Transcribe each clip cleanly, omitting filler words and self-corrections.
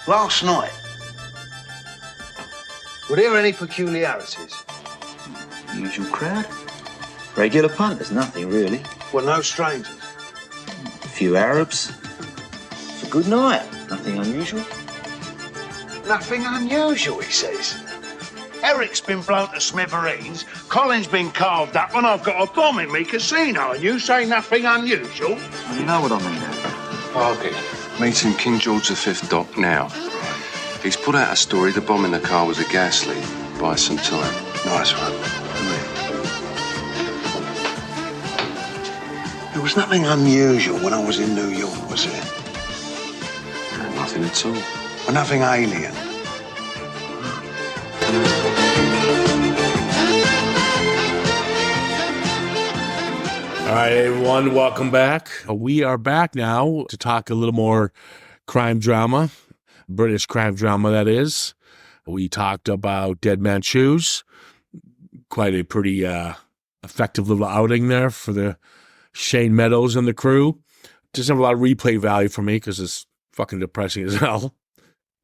last night. Were there any peculiarities? Usual crowd. Regular punters, nothing really. Were no strangers? A few Arabs. It's a good night. Nothing unusual. Nothing unusual, he says. Eric's been blown to smithereens, Colin's been carved up, and I've got a bomb in me casino, and you say nothing unusual? You know what I mean, Andy. Bargain. Meeting King George V dock now. He's put out a story the bomb in the car was a gas leak. Buy some time. Nice one. There was nothing unusual when I was in New York, was there? No, nothing at all. Or nothing alien? All right, everyone, welcome back. We are back now to talk a little more crime drama, British crime drama, that is. We talked about Dead Man's Shoes, quite a pretty effective little outing there for the Shane Meadows and the crew. Doesn't have a lot of replay value for me because it's fucking depressing as hell.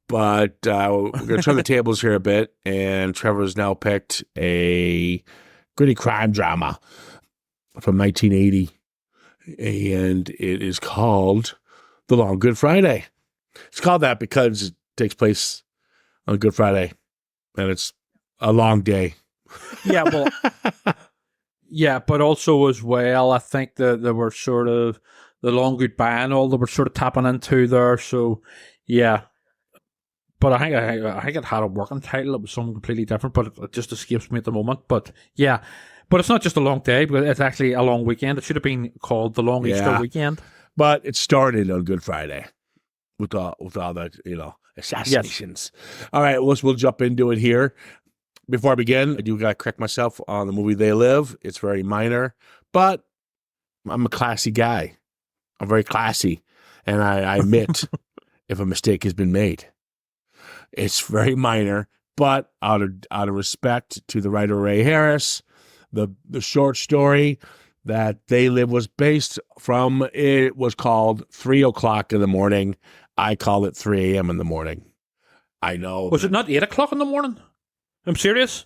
But we're going to turn the tables here a bit, and Trevor's now picked a gritty crime drama from 1980, and it is called The Long Good Friday. It's called that because it takes place on Good Friday, and it's a long day. Yeah, well, yeah, but also as well, I think that they were sort of the Long Goodbye and all they were sort of tapping into there. So, yeah. But I think it had a working title. It was something completely different, but it just escapes me at the moment. But yeah, but it's not just a long day, but it's actually a long weekend. It should have been called the Long Easter Weekend. But it started on Good Friday with all the assassinations. Yes. All right, we'll jump into it here. Before I begin, I do got to correct myself on the movie They Live. It's very minor, but I'm a classy guy. I'm very classy, and I admit if a mistake has been made. It's very minor, but out of respect to the writer Ray Harris, the short story that They Live was based from, it was called 3 o'clock in the morning. I call it 3 a.m. in the morning. I know. Was it not 8 o'clock in the morning? I'm serious.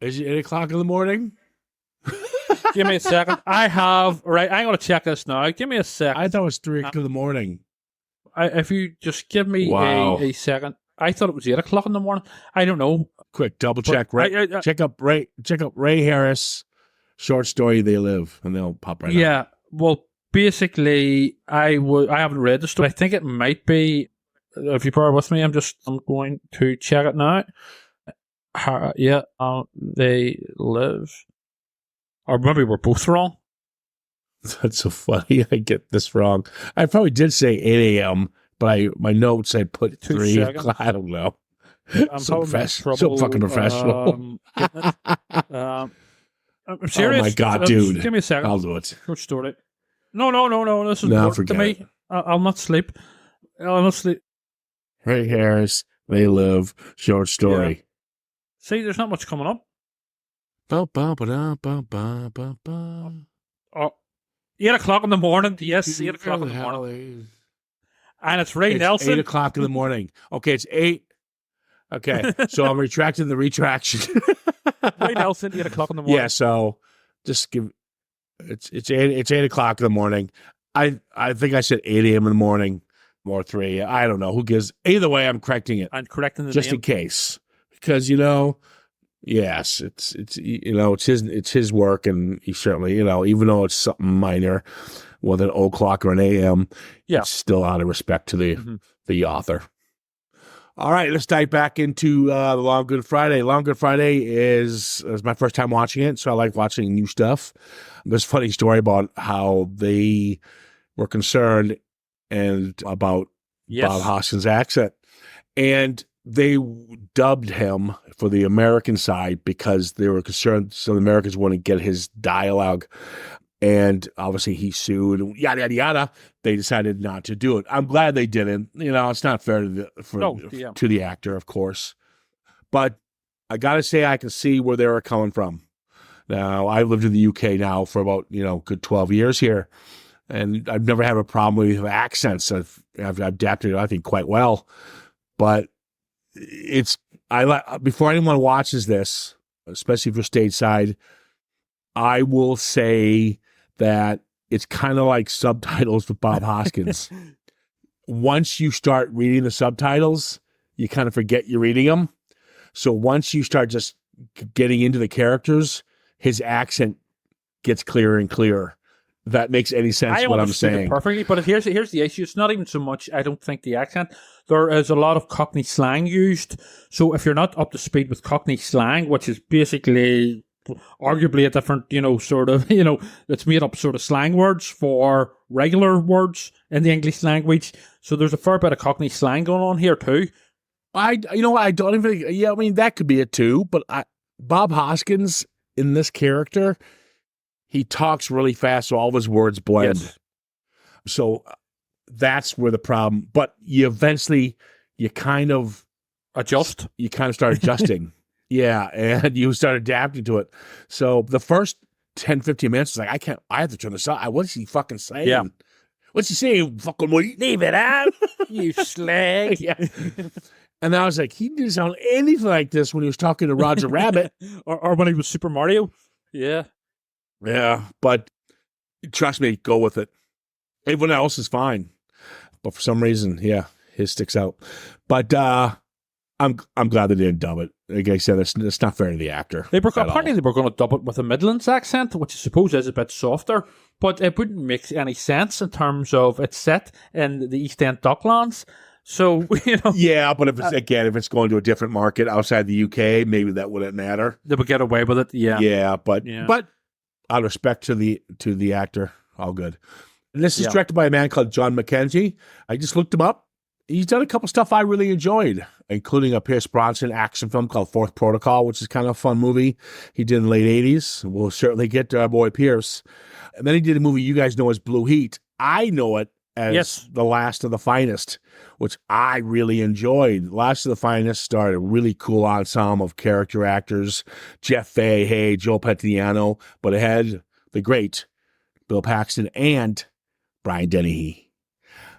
Is it 8 o'clock in the morning? Give me a second. I'm going to check this now. Give me a second. I thought it was 3 o'clock in the morning. If you just give me a second. I thought it was 8 o'clock in the morning. I don't know. Quick, double check. Check up Ray Harris, short story They Live, and they'll pop right up. Yeah. Well, basically, I haven't read the story. I think it might be. If you bear with me, I'm going to check it now. They Live. Or maybe we're both wrong. That's so funny. I get this wrong. I probably did say 8 a.m., but my notes I put 3 o'clock. I don't know. I'm so fucking professional. I'm serious. Oh my God, dude. Give me a second. I'll do it. Short story. No. This is important to me. I'll not sleep. Ray Harris, They Live, short story. Yeah. See, there's not much coming up. 8 o'clock in the morning. Yes, 8 o'clock in the morning. And it's Ray Nelson. 8 o'clock in the morning. Okay, it's 8. Okay, so I'm retracting the retraction. Ray Nelson, 8 o'clock in the morning. Yeah, so just give it's 8 o'clock in the morning. I think I said 8 a.m. in the morning or 3. I don't know. Who gives? Either way, I'm correcting it. I'm correcting the just name. In case, because yes, it's his work, and he certainly even though it's something minor, whether an o'clock or an a.m., it's still out of respect to the author. All right, let's dive back into the Long Good Friday. Long Good Friday is my first time watching it, so I like watching new stuff. There's a funny story about how they were concerned about Bob Hoskins' accent, and they dubbed him for the American side because they were concerned so the Americans wouldn't get his dialogue. And obviously he sued, yada, yada, yada. They decided not to do it. I'm glad they didn't. It's not fair to the actor, of course. But I got to say, I can see where they were coming from. Now, I've lived in the UK now for about, good 12 years here. And I've never had a problem with accents. I've adapted it, I think, quite well. but before anyone watches this, especially if you're stateside, I will say that it's kind of like subtitles with Bob Hoskins. Once you start reading the subtitles, you kind of forget you're reading them. So once you start just getting into the characters, his accent gets clearer and clearer. If that makes any sense what I'm saying. Perfectly, but here's the issue. It's not even so much, I don't think, the accent. There is a lot of Cockney slang used. So if you're not up to speed with Cockney slang, which is basically arguably a different, it's made up sort of slang words for regular words in the English language. So there's a fair bit of Cockney slang going on here too. I don't even, that could be it too, but Bob Hoskins in this character, he talks really fast, so all of his words blend. Yes. So that's where the problem, but you kind of adjust. You kind of start adjusting. Yeah, and you start adapting to it. So the first 10, 15 minutes is like, I have to turn this on. What's he fucking saying? Yeah. What's he saying? Fucking leave it out, you slag. Yeah. And I was like, he didn't sound anything like this when he was talking to Roger Rabbit. or when he was Super Mario. Yeah. Yeah, but trust me, go with it. Everyone else is fine. But for some reason, yeah, his sticks out. But I'm glad they didn't dub it. Like I said, it's not fair to the actor. Apparently they were going to dub it with a Midlands accent, which I suppose is a bit softer, but it wouldn't make any sense in terms of it's set in the East End Docklands. So, Yeah, but if it's going to a different market outside the UK, maybe that wouldn't matter. They would get away with it, yeah. Yeah, but out of respect to the actor, all good. And this is directed by a man called John McKenzie. I just looked him up. He's done a couple stuff I really enjoyed, including a Pierce Brosnan action film called Fourth Protocol, which is kind of a fun movie he did in the late 80s. We'll certainly get to our boy Pierce. And then he did a movie you guys know as Blue Heat. I know it as The Last of the Finest, which I really enjoyed. Last of the Finest starred a really cool ensemble of character actors, Jeff Fahey, Joe Pantoliano, but it had the great Bill Paxton and Brian Dennehy.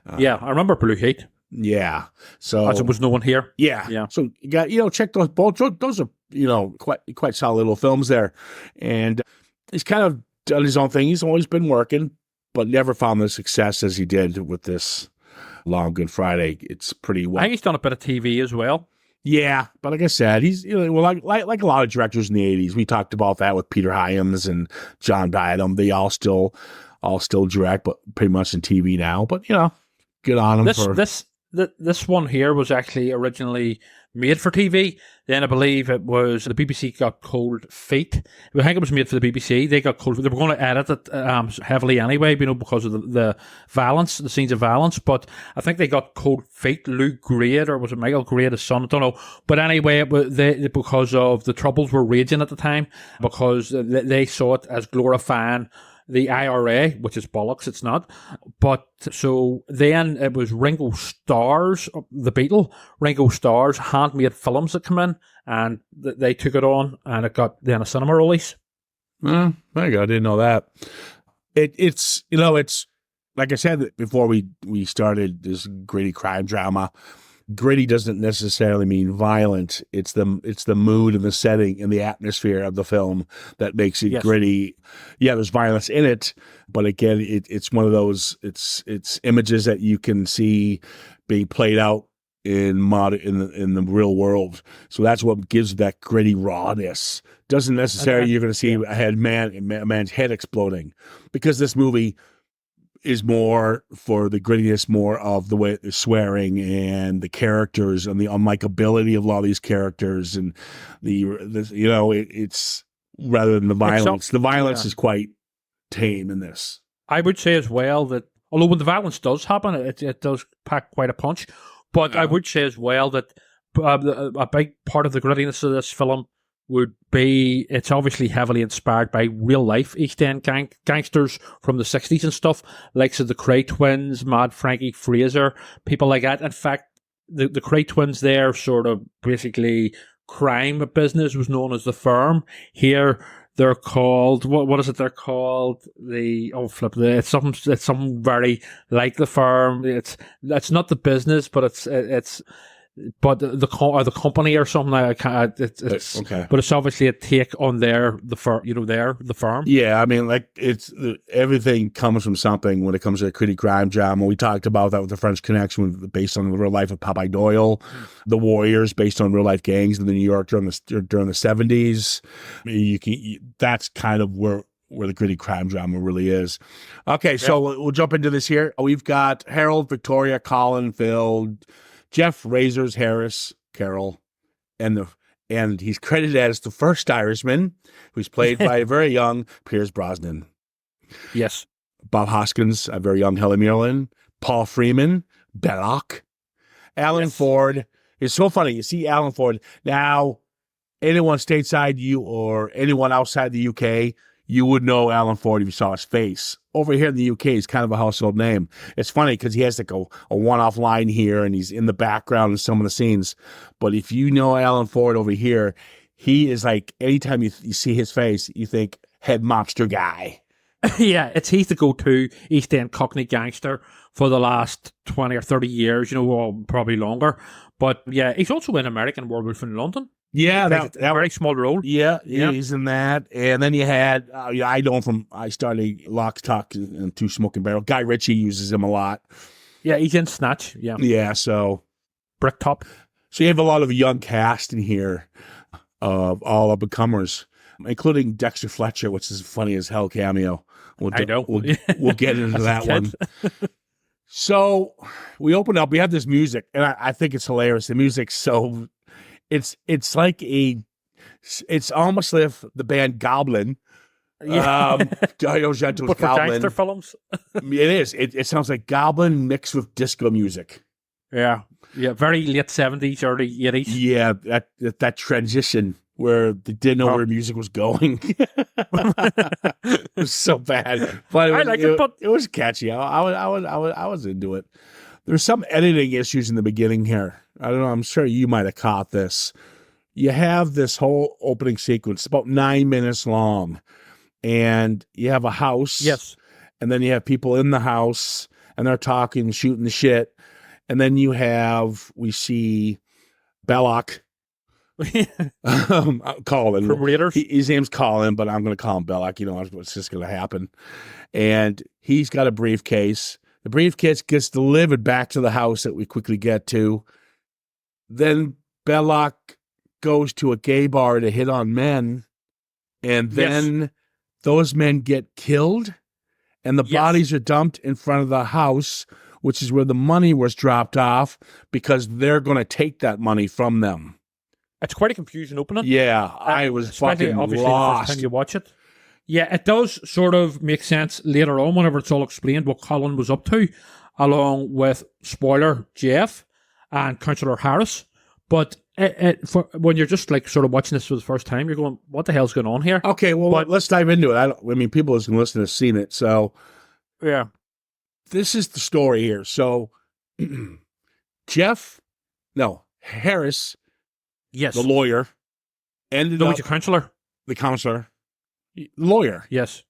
I remember Blue Heat. Yeah. So as there was no one here. Yeah. Yeah. So you got, check those both. Those are, quite solid little films there. And he's kind of done his own thing. He's always been working, but never found the success as he did with this Long Good Friday. It's pretty well. I think he's done a bit of TV as well. Yeah, but like I said, he's like a lot of directors in the 80s. We talked about that with Peter Hyams and John Badham. They all still direct, but pretty much in TV now. But good on them This one here was actually originally made for TV. Then I believe it was the BBC got cold feet. I think it was made for the BBC. They got cold feet. They were going to edit it heavily anyway, because of the violence, the scenes of violence. But I think they got cold feet. Luke Grade, or was it Michael Grade, his son? I don't know. But anyway, because of the troubles were raging at the time, because they saw it as glorifying the IRA, which is bollocks, it's not. But so then it was Ringo Starr's, the Beatle, Ringo Starr's handmade films that come in, and they took it on, and it got then a cinema release. There you go. I didn't know that. It's like I said before we started this gritty crime drama. Gritty doesn't necessarily mean violent. It's the mood and the setting and the atmosphere of the film that makes it gritty. Yeah, there's violence in it, but again, it's one of those. It's images that you can see being played out in the real world. So that's what gives that gritty rawness. Doesn't necessarily you're going to see a man's head exploding, because this movie is more for the grittiness, more of the way the swearing and the characters and the unlikability of a lot of these characters, and it's rather than the violence. The violence is quite tame in this. I would say as well that although when the violence does happen, it does pack quite a punch. But I would say as well that a big part of the grittiness of this film would be, it's obviously heavily inspired by real life East End gangsters from the 60s and stuff, like the Cray twins, Mad Frankie Fraser, people like that. In fact, the Cray twins there, sort of basically crime business was known as the Firm. Here they're called, what is it they're called? It's something very like the Firm. It's not the business, but it's but the company or something like that. It's okay. But it's obviously a take on the firm. Yeah, I mean, like everything comes from something when it comes to a gritty crime drama. We talked about that with the French Connection, based on the real life of Popeye Doyle, The Warriors, based on real life gangs in New York during the 70s. That's kind of where the gritty crime drama really is. Okay, so we'll jump into this here. We've got Harold, Victoria, Colin, Phil, Jeff, Razors, Harris, Carol, and he's credited as the first Irishman, who's played by a very young Pierce Brosnan. Yes. Bob Hoskins, a very young Helen Mirren, Paul Freeman, Belloc, Alan Ford. It's so funny. You see Alan Ford. Now, anyone stateside or anyone outside the UK, you would know Alan Ford if you saw his face. Over here in the UK, he's kind of a household name. It's funny because he has like a one-off line here, and he's in the background in some of the scenes. But if you know Alan Ford over here, he is like, anytime you see his face, you think head mobster guy. Yeah, he's the go-to East End Cockney gangster for the last 20 or 30 years, or probably longer. But yeah, he's also in American Werewolf in London. Yeah, that very small role. Yeah, he's in that. And then you had, I started Lock, Stock, and Two Smoking Barrel. Guy Ritchie uses him a lot. Yeah, he's in Snatch. Yeah. Yeah, so. Bricktop. So you have a lot of young cast in here of all up-and-comers, including Dexter Fletcher, which is a funny as hell cameo. I know. We'll get into that one. So we open up, we have this music, and I think it's hilarious. The music's so... It's like it's almost like if the band Goblin, Dario Argento's but for Goblin. gangster films. It is. It sounds like Goblin mixed with disco music. Yeah, very late 70s, early 80s. Yeah, that transition where they didn't know where music was going. It was so bad, but I like it. But it was catchy. I was into it. There's some editing issues in the beginning here. I don't know. I'm sure you might have caught this. You have this whole opening sequence, about 9 minutes long, and you have a house. Yes. And then you have people in the house, and they're talking, shooting the shit. And then we see Belloc. Colin. From Raiders. His name's Colin, but I'm going to call him Belloc. What's just going to happen. And he's got a briefcase. The briefcase gets delivered back to the house that we quickly get to. Then Belloc goes to a gay bar to hit on men, and then those men get killed, and the bodies are dumped in front of the house, which is where the money was dropped off, because they're going to take that money from them. It's quite a confusing opening. Yeah, I was fucking obviously lost. The first time you watch it. Yeah, it does sort of make sense later on whenever it's all explained what Colin was up to, along with, spoiler, Jeff and Councillor Harris. But when you're just like sort of watching this for the first time, you're going, what the hell's going on here? Okay, well, let's dive into it. I mean, people who's going to listen have seen it. So, yeah. This is the story here. So, Harris, yes, the lawyer, ended up... the counselor? The counselor. Lawyer. Yes.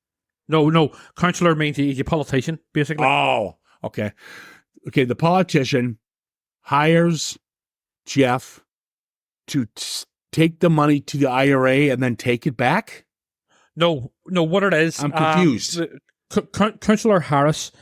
No. Counselor means he's a politician, basically. Oh, okay. Okay, the politician hires Jeff to take the money to the IRA and then take it back? No, what it is... I'm confused. Councillor Harris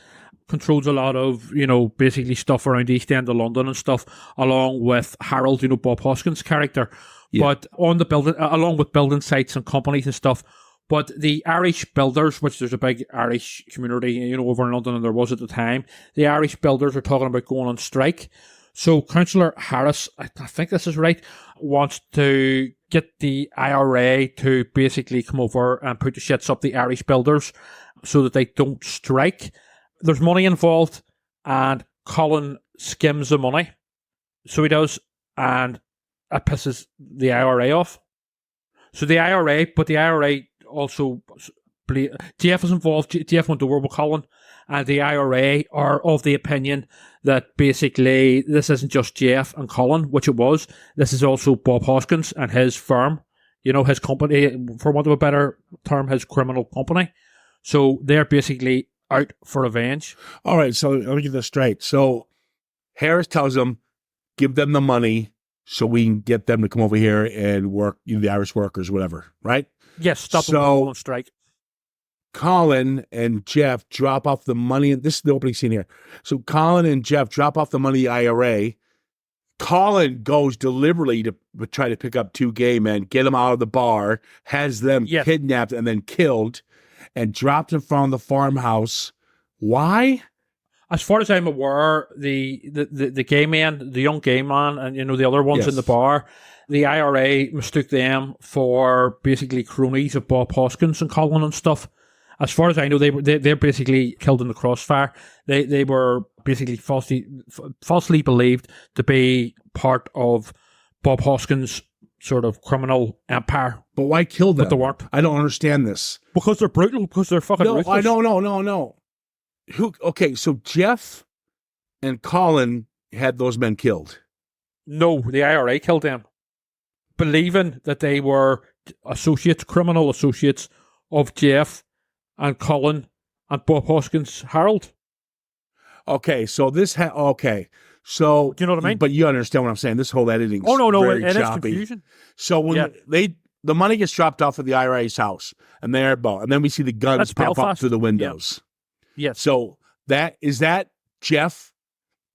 controls a lot of, basically stuff around East End of London and stuff, along with Harold, Bob Hoskins' character. Yeah. But on the building, along with building sites and companies and stuff. But the Irish builders, which there's a big Irish community, over in London, and there was at the time, the Irish builders are talking about going on strike. So Councillor Harris, I think this is right, wants to get the IRA to basically come over and put the shits up the Irish builders so that they don't strike. There's money involved, and Colin skims the money. So he does, and it pisses the IRA off. So the IRA also, Jeff is involved. Jeff went to war with Colin, and the IRA are of the opinion that basically this isn't just Jeff and Colin, which it was. This is also Bob Hoskins and his firm, his company, for want of a better term, his criminal company. So they're basically out for revenge. All right, so let me get this straight. So Harris tells him, give them the money so we can get them to come over here and work, the Irish workers, whatever, right? Yes, stop them on strike. Colin and Jeff drop off the money. And this is the opening scene here. So Colin and Jeff drop off the money to the IRA. Colin goes deliberately to try to pick up 2 gay men, get them out of the bar, has them kidnapped and then killed, and dropped in front of the farmhouse. Why? As far as I'm aware, the gay man, the young gay man, and the other ones in the bar, the IRA mistook them for basically cronies of Bob Hoskins and Colin and stuff. As far as I know, they're basically killed in the crossfire. They were basically falsely believed to be part of Bob Hoskins' sort of criminal empire. But why kill them? But they weren't. I don't understand this. Because they're brutal. Because they're fucking ruthless. No. Okay, so Jeff and Colin had those men killed. No, the IRA killed them, believing that they were criminal associates of Jeff and Colin and Bob Hoskins Harold. Okay, so this okay. So do you know what I mean? But you understand what I'm saying. This whole editing it is is confusion. So when the money gets dropped off at the IRA's house, and then we see the guns pop up through the windows. Yes. So that Jeff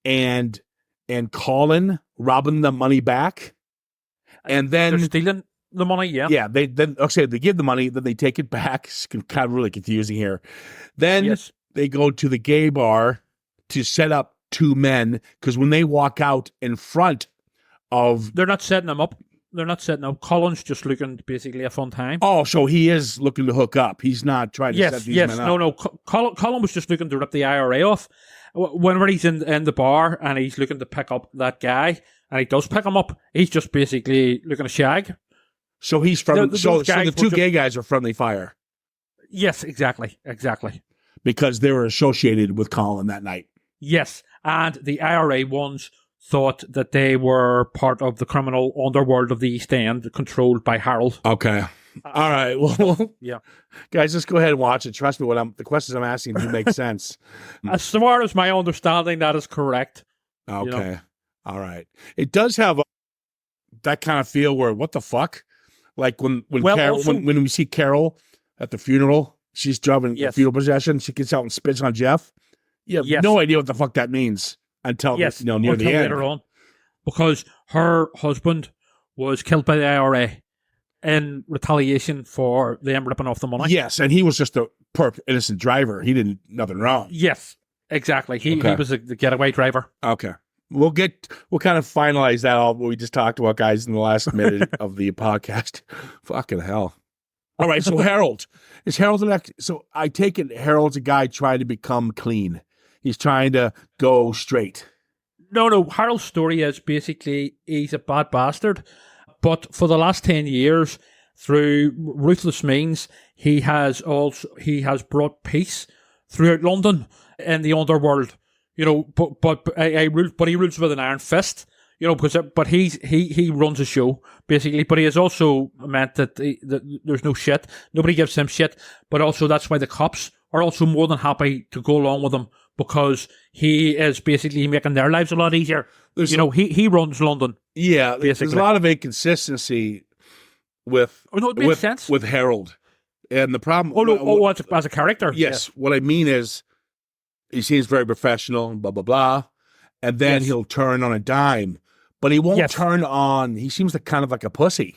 and Colin robbing the money back, and then they're stealing the money. Yeah. They give the money, then they take it back. It's kind of really confusing here. Then they go to the gay bar to set up 2 men, because when they walk out in front of, they're not setting them up. They're not setting up. Colin's just looking basically a fun time. Oh, so he is looking to hook up. He's not trying to set these men up. No. Colin was just looking to rip the IRA off. Whenever he's in the bar and he's looking to pick up that guy, and he does pick him up, he's just basically looking to shag. So he's from. So the 2 gay guys are friendly fire. Yes, exactly. Because they were associated with Colin that night. Yes, and the IRA ones thought that they were part of the criminal underworld of the East End, controlled by Harold. Okay. All right. Well, yeah. Guys, just go ahead and watch it. Trust me, the questions I'm asking do make sense. As far as my understanding, that is correct. Okay. All right. It does have that kind of feel where, what the fuck? Like when we see Carol at the funeral, she's driving a fetal procession, she gets out and spits on Jeff. You have no idea what the fuck that means until near the end. Later on. Because her husband was killed by the IRA in retaliation for them ripping off the money. Yes, and he was just a innocent driver. He did nothing wrong. Yes, exactly. He was the getaway driver. Okay. We'll kind of finalize that all what we just talked about, guys, in the last minute of the podcast. Fucking hell. All right, so Harold. Is Harold so I take it Harold's a guy trying to become clean. He's trying to go straight. No. Harold's story is basically he's a bad bastard, but for the last 10 years, through ruthless means, he has brought peace throughout London in the underworld. But he rules with an iron fist. But he runs a show basically. But he has also meant that there's no shit. Nobody gives him shit. But also that's why the cops are also more than happy to go along with him, because he is basically making their lives a lot easier. He runs London. Yeah, basically. There's a lot of inconsistency with Harold, and the problem. As a character. Yes, what I mean is, he seems very professional, blah blah blah, and then he'll turn on a dime, but he won't turn on. He seems kind of like a pussy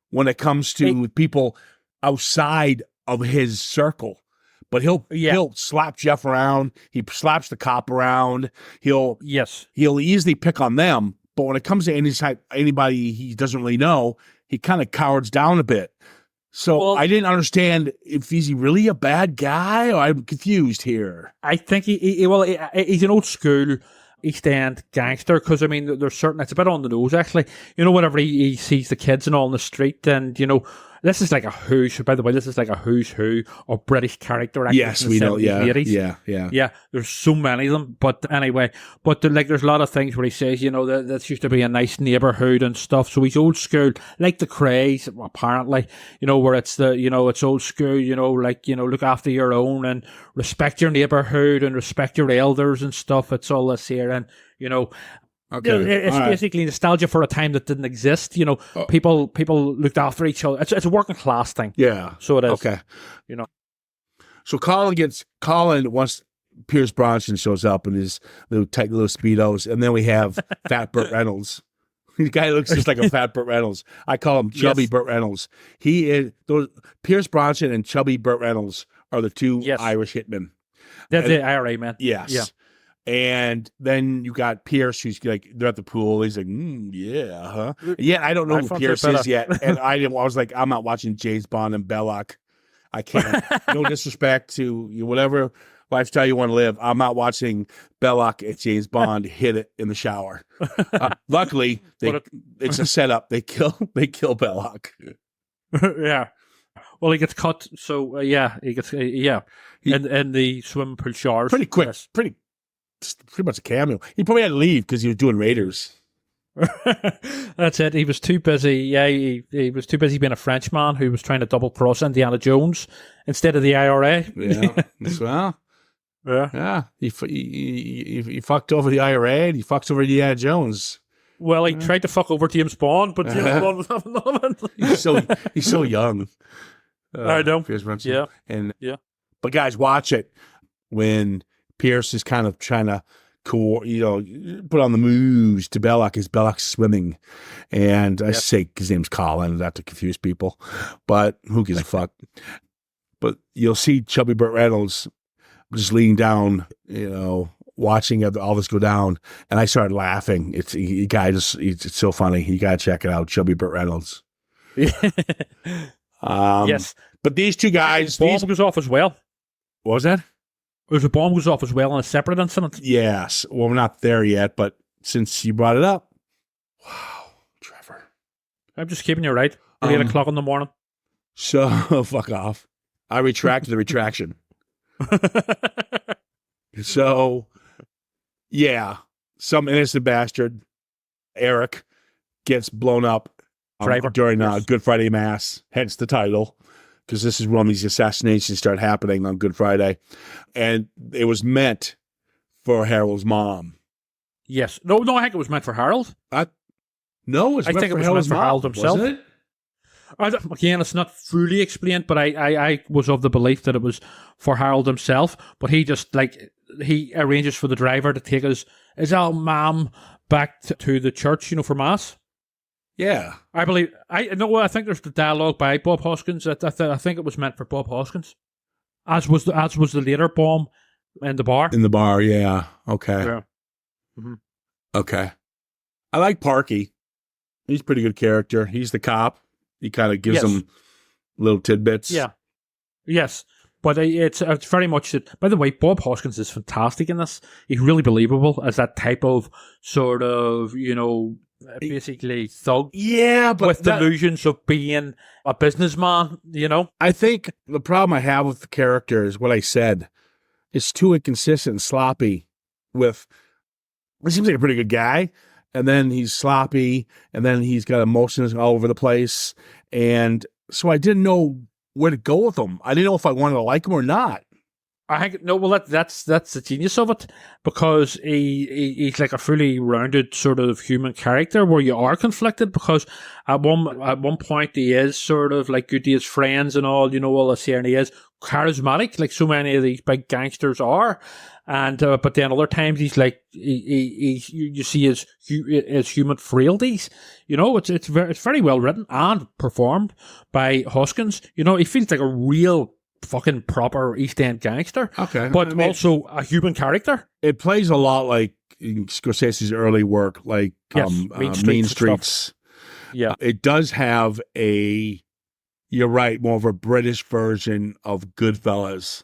when it comes to people outside of his circle. But he'll slap Jeff around. He slaps the cop around. He'll easily pick on them. But when it comes to anybody he doesn't really know, he kind of cowards down a bit. So I didn't understand if he's really a bad guy, or I'm confused here. I think he's an old school East End gangster, because there's certain, it's a bit on the nose actually. Whenever he sees the kids and all in the street, and this is like a who's who of British character actors. Yes, we know. Yeah. There's so many of them. But anyway, there's a lot of things where he says, that used to be a nice neighborhood and stuff. So he's old school, like the Crays, apparently. Where it's it's old school. Look after your own and respect your neighborhood and respect your elders and stuff. It's all this here, and Okay. It's All right. basically nostalgia for a time that didn't exist. You know, people looked after each other. It's a working class thing. Yeah. So it is. Okay. You know. So Colin once Pierce Brosnan shows up in his little tight little Speedos, and then we have Fat Burt Reynolds. The guy looks just like a Fat Burt Reynolds. I call him Chubby Yes. Burt Reynolds. He is Pierce Brosnan and Chubby Burt Reynolds are the two Yes. Irish hitmen. That's And- the IRA, man. Yes. Yeah. And then you got Pierce, who's like, they're at the pool. He's like, yeah, huh? Yeah, I don't know I who found Pierce it better. is yet. And I was like, I'm not watching James Bond and Belloc. I can't. No disrespect to you, whatever lifestyle you want to live. I'm not watching Belloc and James Bond hit it in the shower. Luckily, it's a setup. They kill Belloc. Yeah. Well, he gets cut. So he gets in the swimming pool showers. Pretty quick. Yes. Pretty much a cameo. He probably had to leave because he was doing Raiders. That's it. He was too busy. Yeah, he was too busy being a Frenchman who was trying to double cross Indiana Jones instead of the IRA. Yeah. Well, yeah. He fucked over the IRA and he fucked over Indiana Jones. Well, he tried to fuck over James Bond, but James Bond was having none of it. He's so young. I know. Pierce Brosnan. Yeah. And Yeah. But guys, watch it when Pierce is kind of trying to put on the moves to Belloc because Belloc's swimming. And I say his name's Colin, not to confuse people. But who gives a fuck? But you'll see Chubby Burt Reynolds just leaning down, watching all this go down. And I started laughing. It's so funny. You got to check it out. Chubby Burt Reynolds. Yes. But these two guys. Bomb goes off as well. What was that? There's a bomb goes off as well in a separate incident. Yes. Well, we're not there yet, but since you brought it up. Wow, Trevor. I'm just keeping you right. 8 o'clock in the morning. So, fuck off. I retract the retraction. So, yeah. Some innocent bastard, Eric, gets blown up during Good Friday Mass, hence the title, because this is when these assassinations start happening on Good Friday. And it was meant for Harold's mom. Yes. No, I think it was meant for Harold. No, I think it was meant for Harold himself. Wasn't it? Again, it's not fully explained, but I was of the belief that it was for Harold himself. But he just he arranges for the driver to take his old mom back to the church, for mass. Yeah, I believe. I think there's the dialogue by Bob Hoskins. I think it was meant for Bob Hoskins, as was the later bomb in the bar. In the bar, yeah. Okay. Yeah. Mm-hmm. Okay. I like Parky. He's a pretty good character. He's the cop. He kind of gives them little tidbits. Yeah. Yes. But it's very much it. By the way, Bob Hoskins is fantastic in this. He's really believable as that type of sort of, basically thug. Yeah, but with delusions of being a businessman, I think the problem I have with the character is what I said. It's too inconsistent and sloppy he seems like a pretty good guy, and then he's sloppy, and then he's got emotions all over the place. And so I didn't know where to go with him. I didn't know if I wanted to like him or not. I think that's the genius of it, because he's like a fully rounded sort of human character where you are conflicted, because at one point he is sort of like good to his friends and all this here, and he is charismatic like so many of these big gangsters are, and but then other times he's like you see his human frailties. It's very well written and performed by Hoskins. He feels like a real fucking proper East End gangster. Okay. But also a human character. It plays a lot like Scorsese's early work, like Mean Streets. Yeah. It does have you're right, more of a British version of Goodfellas.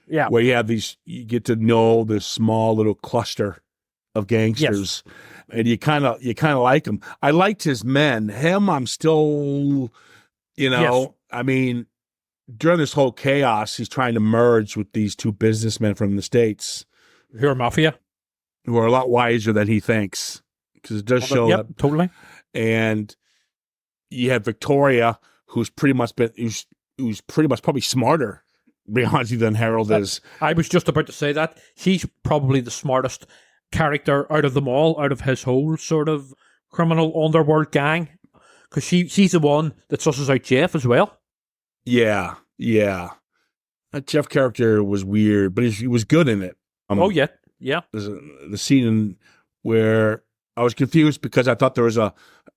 Yeah. Where you get to know this small little cluster of gangsters. Yes. And you kind of like them. I liked his men. Him, I'm still, I mean, during this whole chaos, he's trying to merge with these two businessmen from the States. Who are mafia. Who are a lot wiser than he thinks. Because it does show that. Totally. And you have Victoria, who's pretty much probably smarter, to be honest with you, than Harold is. I was just about to say that. He's probably the smartest character out of them all, out of his whole sort of criminal underworld gang. Because she's the one that susses out Jeff as well. Yeah. That Jeff character was weird, but he was good in it. Oh, yeah. There's the scene where I was confused because I thought there was an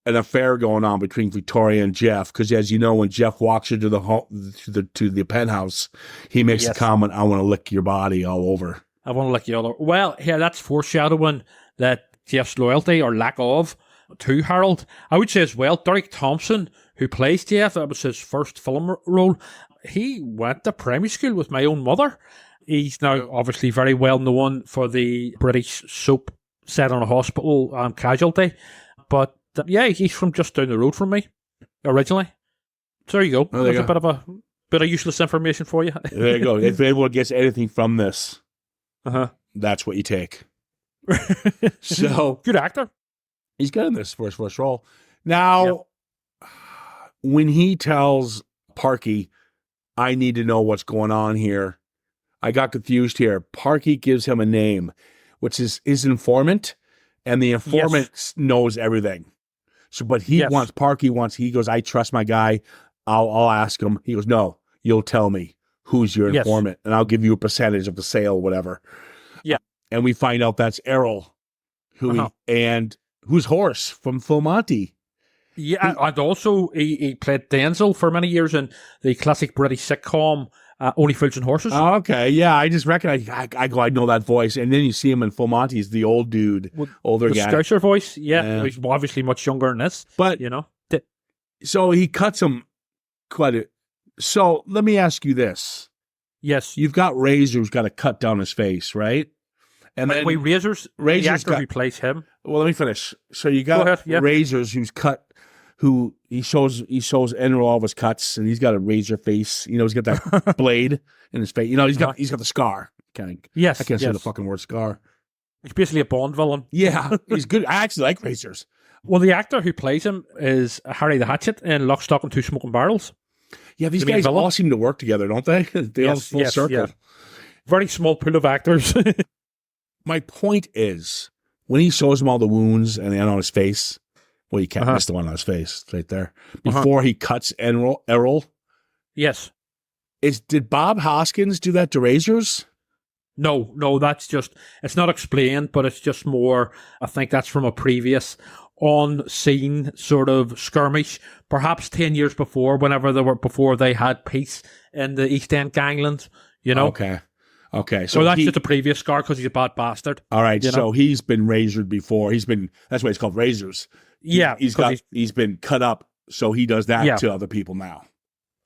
affair going on between Victoria and Jeff. Because as you know, when Jeff walks into to the penthouse, he makes a comment, "I want to lick your body all over." I want to lick you all over. Well, yeah, that's foreshadowing that Jeff's loyalty or lack of to Harold. I would say as well, Derek Thompson, who plays Jeff, that was his first film role. He went to primary school with my own mother. He's now obviously very well known for the British soap set on a hospital Casualty. But yeah, he's from just down the road from me originally. So there you go. There's a bit of useless information for you. There you go. If anyone gets anything from this, that's what you take. So good actor. He's good in this for his first role. Now, when he tells Parky, "I need to know what's going on here," I got confused here. Parky gives him a name, which is his informant, and the informant knows everything. So, but he goes, "I trust my guy. I'll ask him." He goes, "No, you'll tell me who's your informant, and I'll give you a percentage of the sale, whatever." Yeah. And we find out that's Errol, who's Horace from Full Monty. Yeah, and also he played Denzel for many years in the classic British sitcom Only Fools and Horses. Oh, okay, yeah, I just recognize. I know that voice, and then you see him in Full Monty. He's the old dude, older the guy. Scouser voice. Yeah, he's obviously much younger than this. But so he cuts him quite a. So let me ask you this: Yes, you've got Razor who's got to cut down his face, right? And then Razor's the actor who plays him. Well, let me finish. So you got Razor's who's cut. Who he shows Enro all of his cuts, and he's got a razor face. You know, he's got that blade in his face. You know, he's got the scar. I can't say the fucking word scar. He's basically a Bond villain. Yeah, he's good. I actually like Razors. Well, the actor who plays him is Harry the Hatchet in Lock, Stock, and Two Smoking Barrels. Yeah, these guys all seem to work together, don't they? They all full circle. Yeah. Very small pool of actors. My point is, when he shows him all the wounds and on his face. Well, you can't miss the one on his face right there. Before he cuts Errol. Yes. Did Bob Hoskins do that to Razors? No, that's just, it's not explained, but it's just more, I think that's from a previous on-scene sort of skirmish, perhaps 10 years before, before they had peace in the East End gangland, you know? Okay. So that's just a previous scar because he's a bad bastard. All right, so he's been razored before. That's why it's called Razors. Yeah, he's been cut up, so he does that to other people now.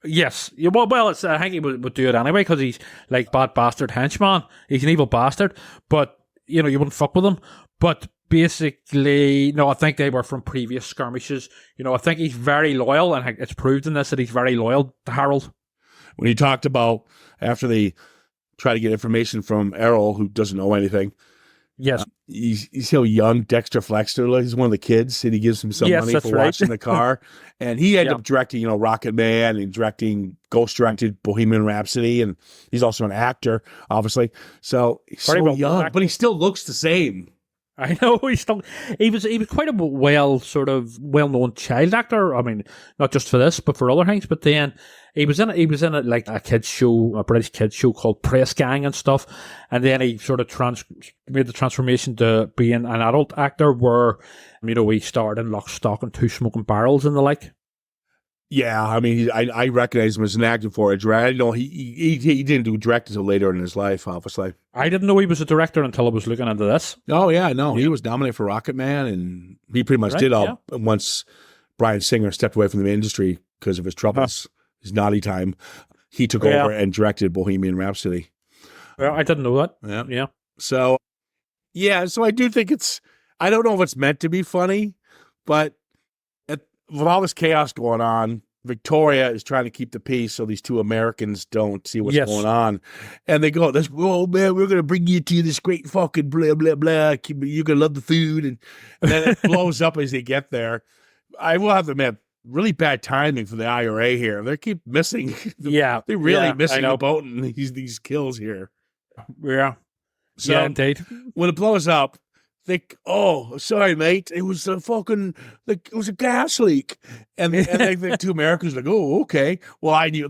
Yes, well, it's, I think he would do it anyway because he's like bad bastard henchman. He's an evil bastard, but you wouldn't fuck with him. But basically, no, I think they were from previous skirmishes. I think he's very loyal, and it's proved in this that he's very loyal to Harold. When he talked about after they try to get information from Errol, who doesn't know anything. Yes. You see how young Dexter Flexter, he's one of the kids, and he gives him some money for watching the car. And he ended up directing, Rocket Man, and ghost directed Bohemian Rhapsody, and he's also an actor, obviously. So he's so young, but he still looks the same. I know he was quite a well-known child actor. I mean, not just for this, but for other things. But then he was in it like a kids show, a British kids show called Press Gang and stuff. And then he sort of made the transformation to being an adult actor, where he starred in Lock, Stock, and Two Smoking Barrels and the like. Yeah, I mean, I recognize him as an actor for it. I know he didn't do direct until later in his life, obviously. I didn't know he was a director until I was looking into this. Oh, yeah, no. He was nominated for Rocket Man, and he pretty much did all once Bryan Singer stepped away from the industry because of his troubles, his naughty time. He took over and directed Bohemian Rhapsody. Well, I didn't know that. Yeah. So I do think I don't know if it's meant to be funny, but with all this chaos going on, Victoria is trying to keep the peace so these two Americans don't see what's going on. And they go, "Oh, man, we're going to bring you to this great fucking blah, blah, blah. You're going to love the food." And then it blows up as they get there. I will have to admit, really bad timing for the IRA here. They keep missing. They're really missing the boat in these kills here. Yeah. So indeed. when it blows up, oh, sorry, mate. It was a fucking, it was a gas leak. And the two Americans are like, oh, okay. Well, I knew.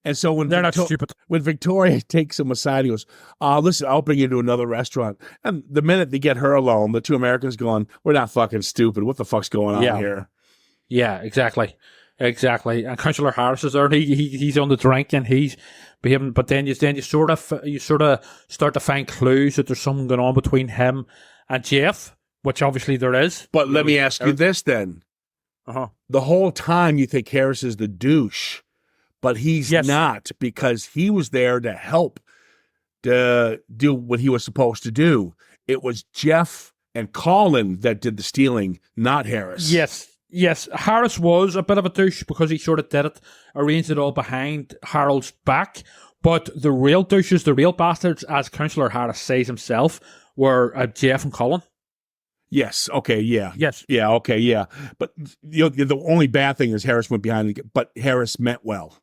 And so when they're not stupid. When Victoria takes him aside, he goes, listen, I'll bring you to another restaurant. And the minute they get her alone, the two Americans going, we're not fucking stupid. What the fuck's going on here? Yeah, exactly. And Councillor Harris is there, and he's on the drink, and he's behaving. But then you sort of start to find clues that there's something going on between him and Jeff, which obviously there is. But let me ask you this then. The whole time you think Harris is the douche, but he's not, because he was there to help to do what he was supposed to do. It was Jeff and Colin that did the stealing, not Harris. Yes, Harris was a bit of a douche because he sort of did it, arranged it all behind Harold's back. But the real douches, the real bastards, as Councillor Harris says himself, were Jeff and Colin. Yes. Okay. Yeah. Yes. Yeah. Okay. Yeah. But the only bad thing is Harris went behind, but Harris meant well.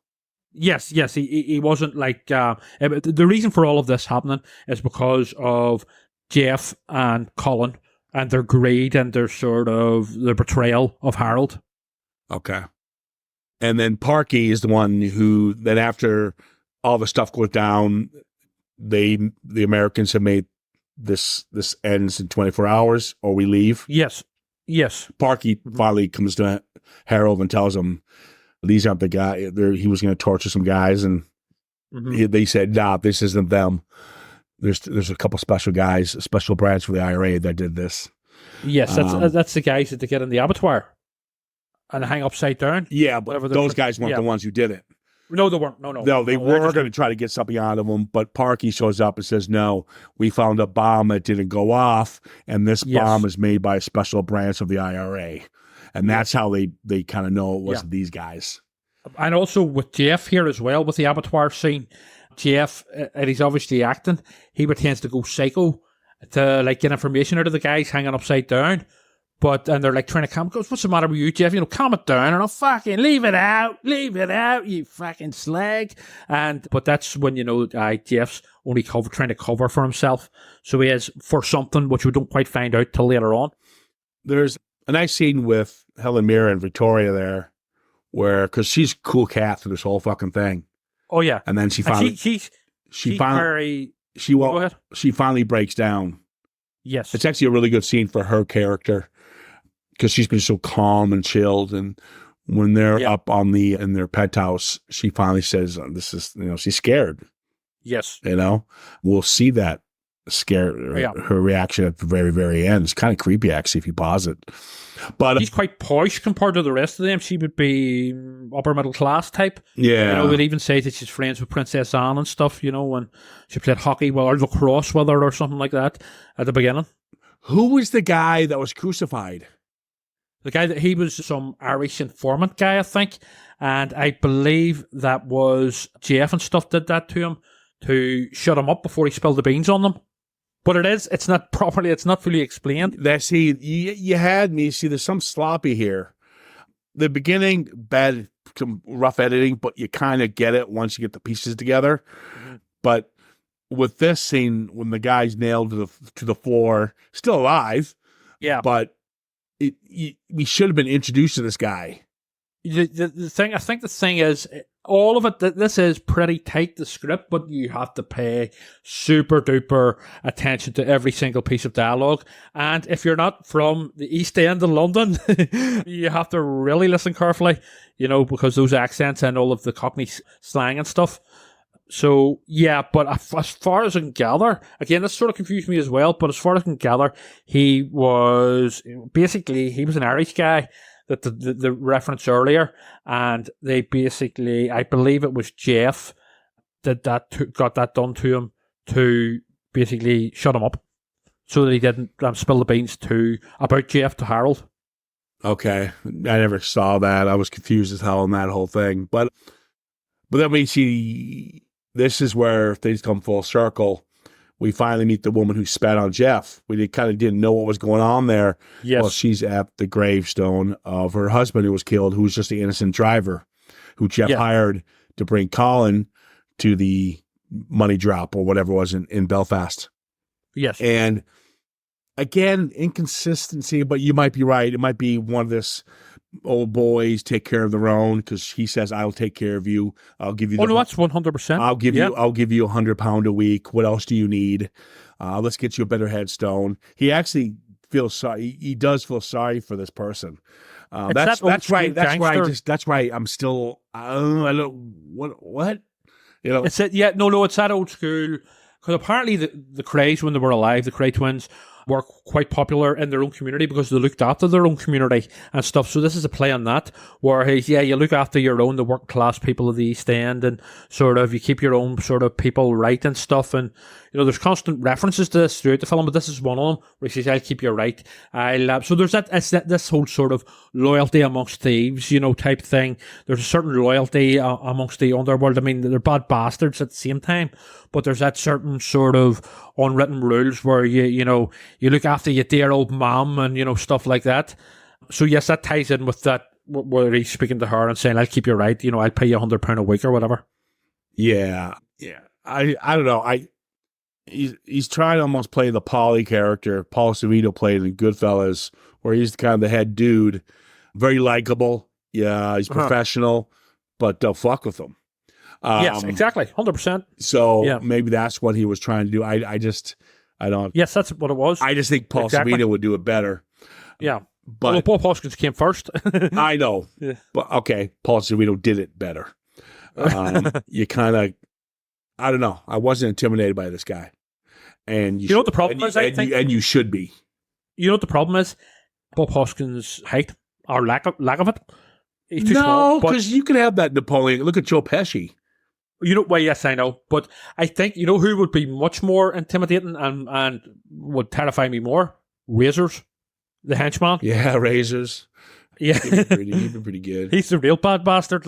Yes. He wasn't like the reason for all of this happening is because of Jeff and Colin and their greed and their sort of the betrayal of Harold. Okay. And then Parky is the one who then, after all the stuff goes down, the Americans have made this ends in 24 hours or we leave. Yes. Parky finally comes to Harold and tells him these aren't the guy. He was going to torture some guys, and they said, nah, this isn't them. There's a couple special guys, a special branch for the IRA that did this. Yes, that's the guys that they get in the abattoir and hang upside down. Yeah, but those guys weren't the ones who did it. No, they weren't. No, they were going to try to get something out of them, but Parky shows up and says, no, we found a bomb that didn't go off, and this bomb is made by a special branch of the IRA. And that's how they kind of know it wasn't these guys. And also with Jeff here as well, with the abattoir scene, Jeff, and he's obviously acting, he pretends to go psycho to like get information out of the guys hanging upside down. And they're like trying to calm. Goes, what's the matter with you, Jeff? Calm it down, and I'll fucking leave it out, you fucking slag. But that's when Jeff's only trying to cover for himself. So he is for something which we don't quite find out till later on. There's a nice scene with Helen Mirren and Victoria there, because she's a cool cat through this whole fucking thing. Oh yeah, and then she finally breaks down. Yes, it's actually a really good scene for her character, because she's been so calm and chilled, and when they're up in their pet house, she finally says, "This is," she's scared. Yes, we'll see that her reaction at the very, very end. It's kind of creepy, actually, if you pause it. But she's quite posh compared to the rest of them. She would be upper middle class type. Yeah, it even says that she's friends with Princess Anne and stuff. When she played hockey or lacrosse with her or something like that at the beginning. Who was the guy that was crucified? The guy he was some Irish informant guy, I think, and I believe that was Jeff and stuff did that to him to shut him up before he spilled the beans on them. But it's not fully explained. You had me. See, there's some sloppy here. The beginning, bad, some rough editing, but you kind of get it once you get the pieces together. Mm-hmm. But with this scene, when the guy's nailed to the floor, still alive. Yeah. But we should have been introduced to this guy. The thing is, all of it, this is pretty tight, the script, but you have to pay super duper attention to every single piece of dialogue. And if you're not from the East End of London, you have to really listen carefully, because those accents and all of the Cockney slang and stuff. So, yeah, but as far as I can gather, again, this sort of confused me as well, but as far as I can gather, he was an Irish guy that the reference earlier, and they basically, I believe it was Jeff got that done to him to basically shut him up so that he didn't spill the beans about Jeff to Harold. Okay, I never saw that. I was confused as hell on that whole thing. But then we see, this is where things come full circle. We finally meet the woman who spat on Jeff. We kind of didn't know what was going on there. Yes. Well, she's at the gravestone of her husband who was killed, who was just the innocent driver, who Jeff hired to bring Colin to the money drop or whatever it was in Belfast. Yes. And again, inconsistency, but you might be right. It might be one of this old boys take care of their own because he says, "I'll take care of you. I'll give you." Oh no, that's 100%. I'll give you £100 a week. What else do you need? Let's get you a better headstone. He actually feels sorry. He does feel sorry for this person. That's right. That's right. I'm still. I don't. What? You know. It's that old school. Because apparently the Krays, when they were alive, the Kray twins were quite popular in their own community because they looked after their own community and stuff. So this is a play on that, where you look after your own, the working class people of the East End, and sort of you keep your own sort of people right and stuff. And there's constant references to this throughout the film, but this is one of them where he says, "I'll keep you right." So there's this whole sort of loyalty amongst thieves, type thing. There's a certain loyalty amongst the underworld. I mean, they're bad bastards at the same time, but there's that certain sort of unwritten rules where you look after your dear old mom and stuff like that. So yes, that ties in with that where he's speaking to her and saying, "I'll keep you right. I'll pay you £100 a week or whatever." Yeah. I don't know. He's trying to almost play the Paulie character. Paul Sorvino played in Goodfellas, where he's kind of the head dude, very likable. Yeah, he's professional, but don't fuck with him. Yes, exactly, 100%. So maybe that's what he was trying to do. I don't. Yes, that's what it was. I just think Paul Sorvino would do it better. Yeah, but Bob Hoskins came first. I know, but okay, Paul Sorvino did it better. You kind of, I don't know. I wasn't intimidated by this guy, and you know what the problem is. I think, and you should be. You know what the problem is? Bob Hoskins' height or lack of it. He's too small. No, because you can have that Napoleon. Look at Joe Pesci. Well, yes, I know. But I think, who would be much more intimidating and would terrify me more? Razors. The henchman. Yeah, Razors. Yeah. He'd been pretty good. He's the real bad bastard.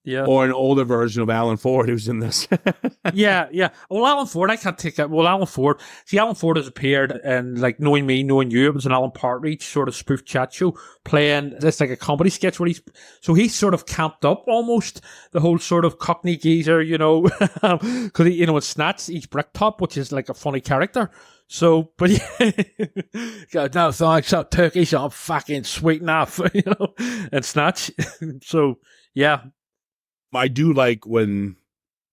Yeah. Or an older version of Alan Ford who's in this. Yeah. Well, Alan Ford, I can't take it. Well, Alan Ford has appeared in, Knowing Me, Knowing You. It was an Alan Partridge sort of spoof chat show playing this a comedy sketch where he's sort of camped up almost the whole sort of Cockney geezer, because in Snatch, he's Bricktop, which is like a funny character. So, but yeah, no thanks, that Turkish, I'm fucking sweet enough, and Snatch. So, yeah. I do like when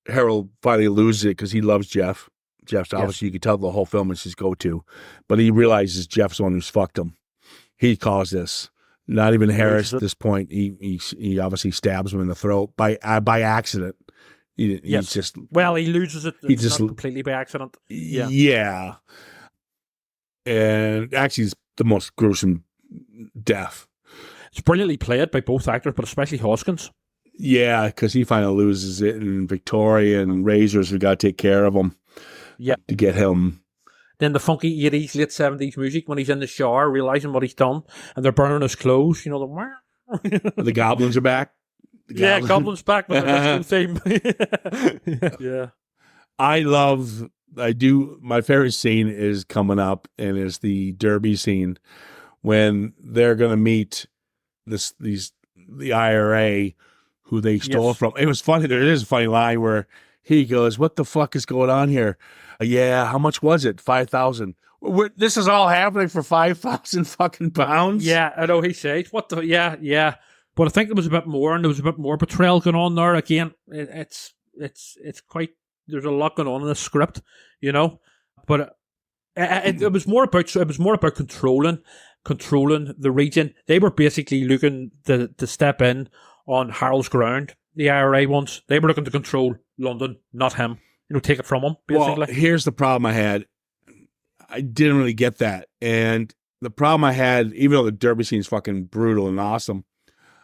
Harold finally loses it because he loves Jeff. Jeff's obviously, you can tell the whole film is his go-to, but he realizes Jeff's the one who's fucked him. He caused this. Not even Harris at this point. He obviously stabs him in the throat by accident. He loses it. It's not completely by accident. Yeah. And actually, it's the most gruesome death. It's brilliantly played by both actors, but especially Hoskins. Yeah, because he finally loses it, and Victoria and Razors, we got to take care of him. Yeah, to get him. Then the funky 80s, late 70s music when he's in the shower, realizing what he's done, and they're burning his clothes. The goblins are back. Goblins back with the theme. Yeah. My favorite scene is coming up, and it's the Derby scene when they're going to meet the IRA who they stole from. It was funny. There is a funny line where he goes, "What the fuck is going on here?" Yeah, how much was it? 5,000. This is all happening for 5,000 fucking pounds. Yeah, I know. He says, "What the?" Yeah. But I think there was a bit more, and there was a bit more betrayal going on there. Again, it's quite. There's a lot going on in the script, But it was more about controlling the region. They were basically looking to step in on Harold's ground. The IRA ones, they were looking to control London, not him. Take it from him. Basically. Well, here's the problem I had. I didn't really get that, and the problem I had, even though the Derby scene is fucking brutal and awesome,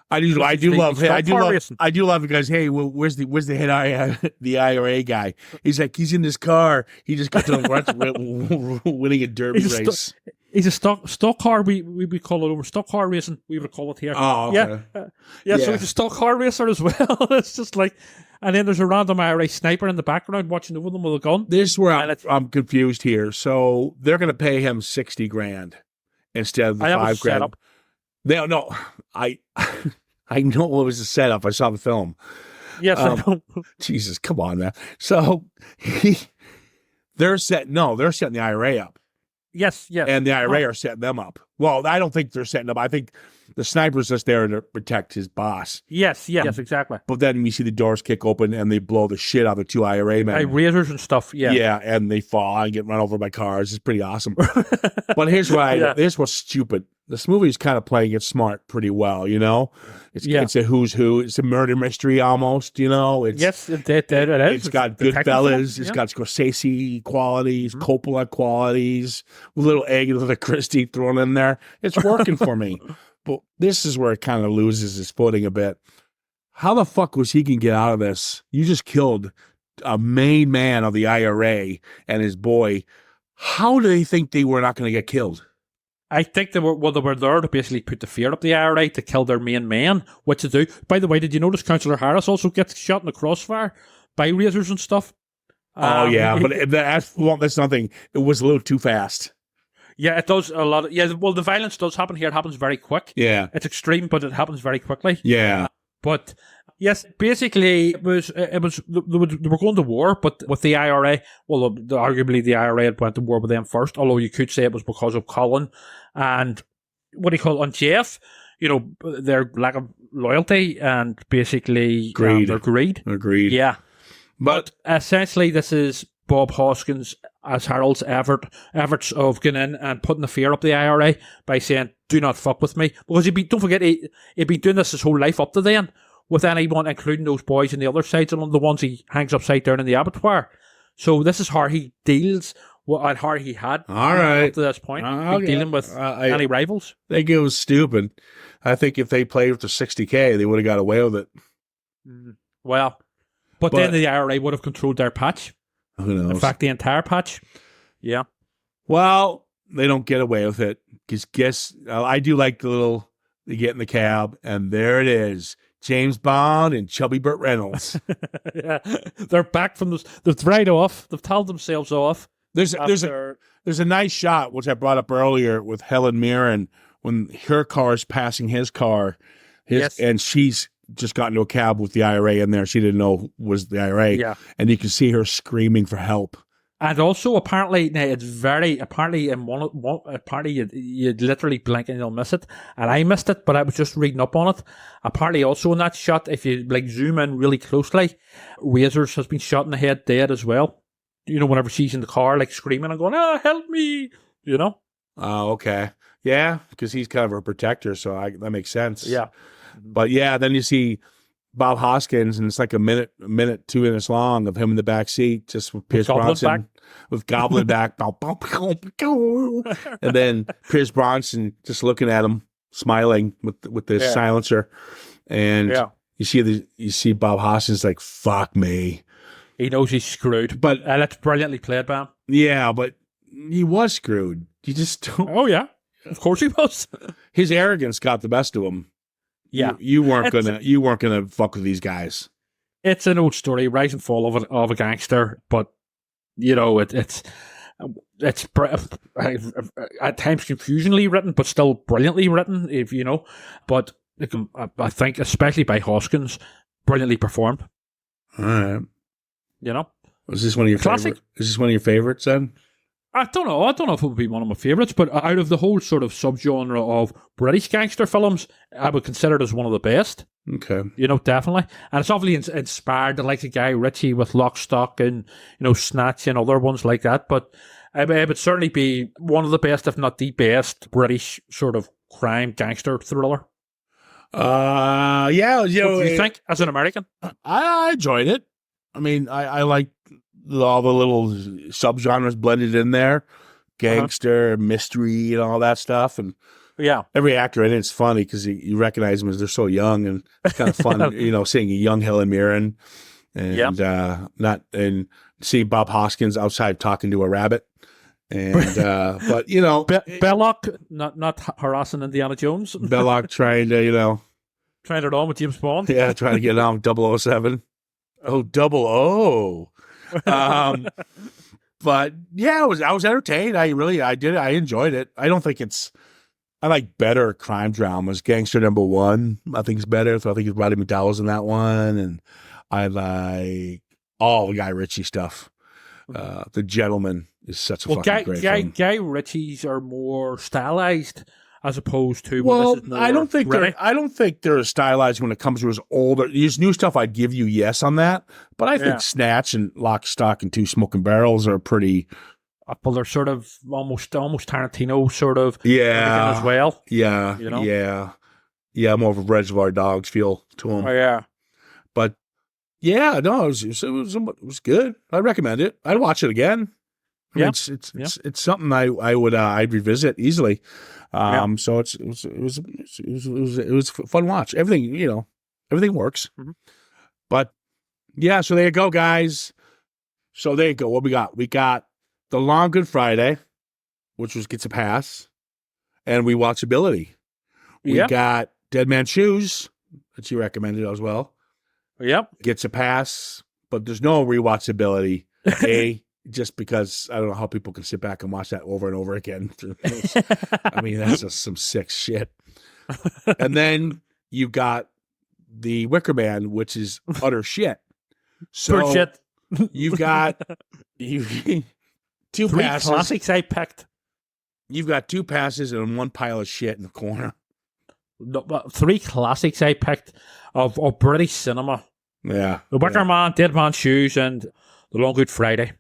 I do love because hey, well, where's the head the IRA guy? He's like, he's in this car. He just got to winning a Derby race. He's a stock car. We call it over stock car racing. We would call it here. Oh, okay. Yeah. So he's a stock car racer as well. It's just like, and then there's a random IRA sniper in the background watching over them with a gun. This is where I'm confused here. So they're going to pay him $60,000 instead of the $5,000. No, I know what was the setup. I saw the film. Yes, I know. Jesus, come on, man. So they're setting the IRA up. Yes. And the IRA are setting them up. Well, I don't think they're setting up. I think the sniper's just there to protect his boss. Yes, exactly. But then we see the doors kick open and they blow the shit out of the 2 IRA men. Razors and stuff, yeah. Yeah, and they fall and get run over by cars. It's pretty awesome. But here's what's stupid. This movie is kind of playing it smart pretty well, you know? It's a who's who. It's a murder mystery almost, you know? It is. It's got Goodfellas. It's got Scorsese qualities, Coppola qualities, a little Agatha Christie thrown in there. It's working for me. But this is where it kind of loses its footing a bit. How the fuck was he going to get out of this? You just killed a main man of the IRA and his boy. How do they think they were not going to get killed? I think they were there to basically put the fear up the IRA to kill their main man, what to do. By the way, did you notice Councillor Harris also gets shot in the crossfire by razors and stuff? But that's nothing. It was a little too fast. Yeah, it does a lot. Well, the violence does happen here. It happens very quick. Yeah. It's extreme, but it happens very quickly. Yeah. But yes, basically, they were going to war, but with the IRA, well, arguably the IRA had went to war with them first, although you could say it was because of Colin and on Jeff, you know, their lack of loyalty and basically their greed. Agreed. Yeah. But essentially, this is Bob Hoskins as Harold's efforts of getting in and putting the fear up the IRA by saying, do not fuck with me. Because don't forget, he'd been doing this his whole life up to then, with anyone, including those boys on the other side, and the ones he hangs upside down in the abattoir. So this is how he deals and how he had up to this point, dealing with any rivals. I think it was stupid. I think if they played with the 60K, they would have got away with it. Well, but then the IRA would have controlled their patch. Who knows? In fact, the entire patch. Yeah. Well, they don't get away with it. Because I do like they get in the cab, and there it is. James Bond and Chubby Burt Reynolds. Yeah. They're back from they're right off. They've told themselves off. There's a nice shot, which I brought up earlier with Helen Mirren, when her car is passing his car, and she's just got into a cab with the IRA in there. She didn't know was the IRA. Yeah. And you can see her screaming for help. And also, apparently, now it's apparently you'd literally blink and you'll miss it. And I missed it, but I was just reading up on it. Apparently, also in that shot, if you zoom in really closely, Razors has been shot in the head dead as well. You know, whenever she's in the car, screaming and going, help me, you know? Oh, okay. Yeah, because he's kind of her protector, so that makes sense. Yeah. But yeah, then you see Bob Hoskins, and it's like a minute, 2 minutes long of him in the back seat, just with Pierce Brosnan, with Goblin back, and then Pierce Brosnan just looking at him, smiling with this silencer, and you see Bob Hoskins like, fuck me. He knows he's screwed, but that's brilliantly played by him. Yeah, but he was screwed. You just don't. Oh yeah, of course he was. His arrogance got the best of him. Yeah, you weren't gonna fuck with these guys. It's an old story, rise and fall of a gangster, but you know it's at times confusingly written, but still brilliantly written. If you know, but I think especially by Hoskins, brilliantly performed. All right, you know, is this one of your classic? Is this one of your favorites then? I don't know if it would be one of my favourites, but out of the whole sort of subgenre of British gangster films, I would consider it as one of the best. Okay. You know, definitely. And it's obviously inspired the likes of Guy Ritchie with Lock, Stock and, you know, Snatch and other ones like that. But it would certainly be one of the best, if not the best, British sort of crime gangster thriller. Yeah. You know, what do you think, as an American? I enjoyed it. I mean, I like all the little subgenres blended in there, gangster, mystery, and all that stuff. And every actor in it's funny because you recognize them as they're so young, and it's kind of fun, you know, seeing a young Helen Mirren and see Bob Hoskins outside talking to a rabbit. And but you know, Belloc not harassing Indiana Jones. Belloc trying to, you know, trying it on with James Bond. Yeah, trying to get on with 007. Oh, 00. But yeah, I was entertained. I enjoyed it. I don't think I like better crime dramas. Gangster #1, I think is better. So I think Roddy McDowell's in that one, and I like all the Guy Ritchie stuff. The Gentleman is such a fucking great film. Guy Ritchie's are more stylized as opposed to. Well, this is more I don't think gritty. I don't think they're stylized when it comes to his older. His new stuff, I'd give you yes on that. But I think Snatch and Lock, Stock, and Two Smoking Barrels are pretty. Well, they're sort of almost Tarantino sort of Yeah, as well. Yeah, you know? yeah. More of a Reservoir Dogs feel to them. Oh yeah, but yeah, no, it was good. I recommend it. I'd watch it again. I mean, it's something I'd revisit easily. So it was a fun watch. Everything works. Mm-hmm. But yeah, so there you go, guys. So there you go. What we got? We got The Long Good Friday, which gets a pass, and Rewatchability. We got Dead Man's Shoes, that you recommended as well. Yep. Gets a pass, but there's no rewatchability. Just because I don't know how people can sit back and watch that over and over again. I mean, that's just some sick shit. And then you got The Wicker Man, which is utter shit. So shit. You've got two Three passes. classics I picked. You've got two passes and one pile of shit in the corner. No, but 3 classics I picked of British cinema. Yeah. The Wicker Man, Dead Man's Shoes, and The Long Good Friday.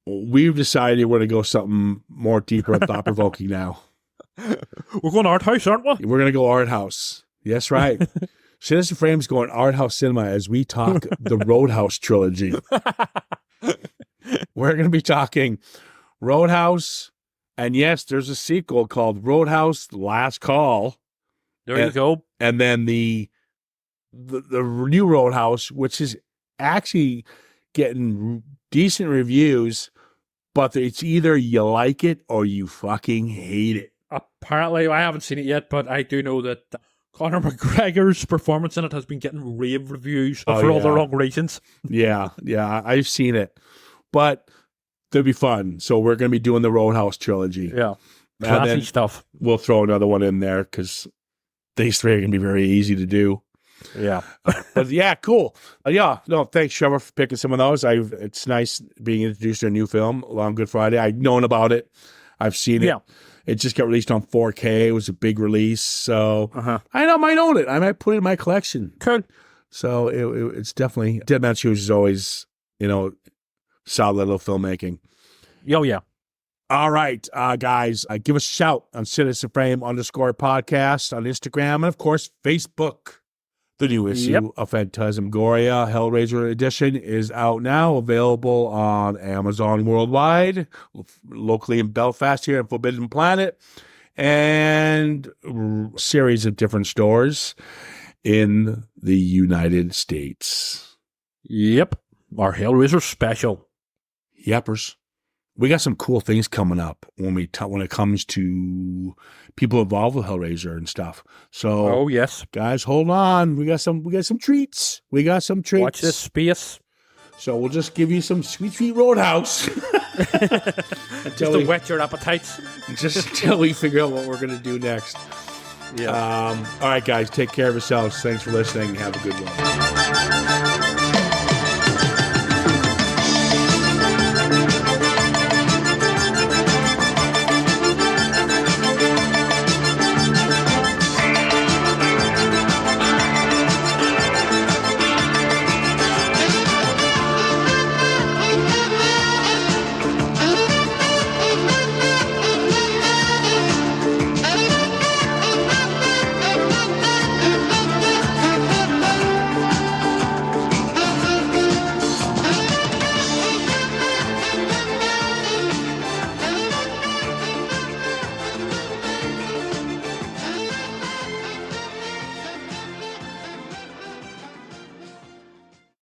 We've decided we're going to go something more deeper and thought-provoking now. We're going art house, aren't we? We're going to go art house. Yes, right. Citizen Frame's going art house cinema as we talk the Roadhouse trilogy. We're going to be talking Roadhouse, and yes, there's a sequel called Roadhouse: The Last Call. There you go. And then the new Roadhouse, which is actually getting decent reviews, but it's either you like it or you fucking hate it. Apparently, I haven't seen it yet, but I do know that Conor McGregor's performance in it has been getting rave reviews for all the wrong reasons. Yeah, I've seen it. But they'll be fun. So we're going to be doing the Roadhouse trilogy. Yeah. Classy stuff. We'll throw another one in there because these 3 are going to be very easy to do. Yeah. But yeah, cool. Thanks, Trevor, for picking some of those. It's nice being introduced to a new film, Long Good Friday. I've known about it. I've seen it. Yeah. It just got released on 4K. It was a big release. So I might own it. I might put it in my collection. Cool. So it's definitely, Dead Man's Shoes is always, solid little filmmaking. Oh, yeah. All right, guys, give us a shout on Citizen Frame _podcast on Instagram and, of course, Facebook. The new issue of Phantasmagoria Hellraiser Edition is out now, available on Amazon worldwide, locally in Belfast here in Forbidden Planet, and a series of different stores in the United States. Yep. Our Hellraiser special. Yepers. We got some cool things coming up when it comes to people involved with Hellraiser and stuff. So, yes, guys, hold on. We got some treats. Watch this space. So we'll just give you some sweet Roadhouse just to whet your appetites. Just until we figure out what we're gonna do next. Yeah. All right, guys, take care of yourselves. Thanks for listening. Have a good one.